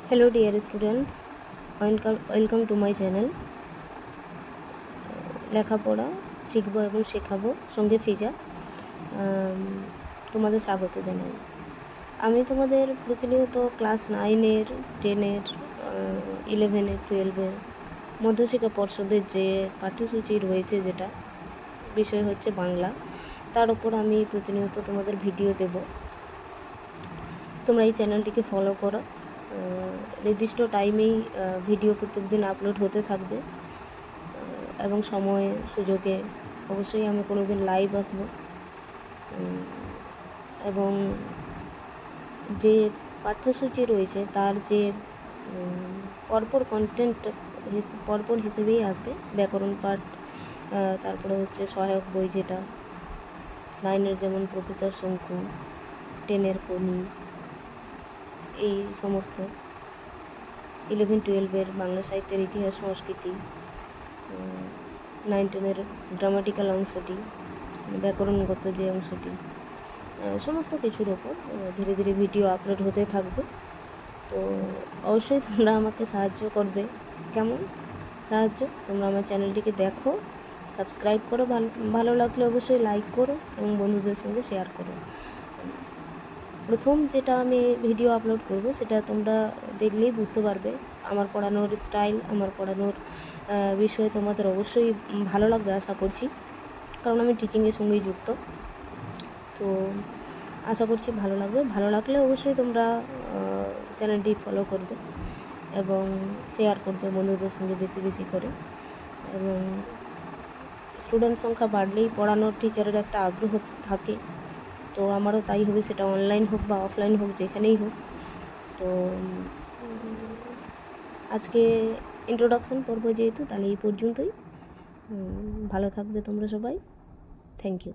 Hello dear students, welcome to my channel. লেখাপড়া শিখবো এবং শেখাবো সঙ্গে ফিজা তোমাদের স্বাগত জানাই। আমি তোমাদের প্রতিনিয়ত ক্লাস 9-এর 10-এর 11-এর 12-এর মধ্যশিক্ষা পর্ষদের যে পাঠ্যসূচি রয়েছে, যেটা বিষয় হচ্ছে বাংলা, তার উপর আমি প্রতিনিয়ত তোমাদের ভিডিও দেব। তোমরা এই চ্যানেলটিকে ফলো করো। নির্দিষ্ট টাইমেই ভিডিও প্রত্যেকদিন আপলোড হতে থাকবে এবং সময়ে সুযোগে অবশ্যই আমি কোনো দিন লাইভ আসব। এবং যে পাঠ্যসূচি রয়েছে তার যে পরপর কন্টেন্ট পরপর হিসেবেই আসবে। ব্যাকরণ পাঠ, তারপরে হচ্ছে সহায়ক বই, যেটা 9-এর যেমন প্রফেসর শঙ্কু, 10-এর কনি, এই সমস্ত, 11-12-এর বাংলা সাহিত্যের ইতিহাস সংস্কৃতি, 9-10-এর গ্রামাটিক্যাল অংশটি, ব্যাকরণগত যে অংশটি, সমস্ত কিছুর ওপর ধীরে ধীরে ভিডিও আপলোড হতে থাকবে। তো অবশ্যই তোমরা আমাকে সাহায্য করবে। কেমন সাহায্য? তোমরা আমার চ্যানেলটিকে দেখো, সাবস্ক্রাইব করো, ভালো লাগলে অবশ্যই লাইক করো এবং বন্ধুদের সঙ্গে শেয়ার করো। প্রথম যেটা আমি ভিডিও আপলোড করব সেটা তোমরা দেখলেই বুঝতে পারবে। আমার পড়ানোর স্টাইল, আমার পড়ানোর বিষয়ে তোমাদের অবশ্যই ভালো লাগবে আশা করছি, কারণ আমি টিচিংয়ের সঙ্গেই যুক্ত। তো আশা করছি ভালো লাগবে। ভালো লাগলে অবশ্যই তোমরা চ্যানেলটি ফলো করবে এবং শেয়ার করবে বন্ধুদের সঙ্গে বেশি বেশি করে। এবং স্টুডেন্ট সংখ্যা বাড়লেই পড়ানোর টিচারের একটা আগ্রহ থাকে, তো আমারও তাই হবে, সেটা অনলাইন হোক বা অফলাইন হোক, যেখানেই হোক। তো আজকে ইন্ট্রোডাকশন পর্ব যেহেতু, তাহলে এই পর্যন্তই। ভালো থাকবে তোমরা সবাই। Thank you.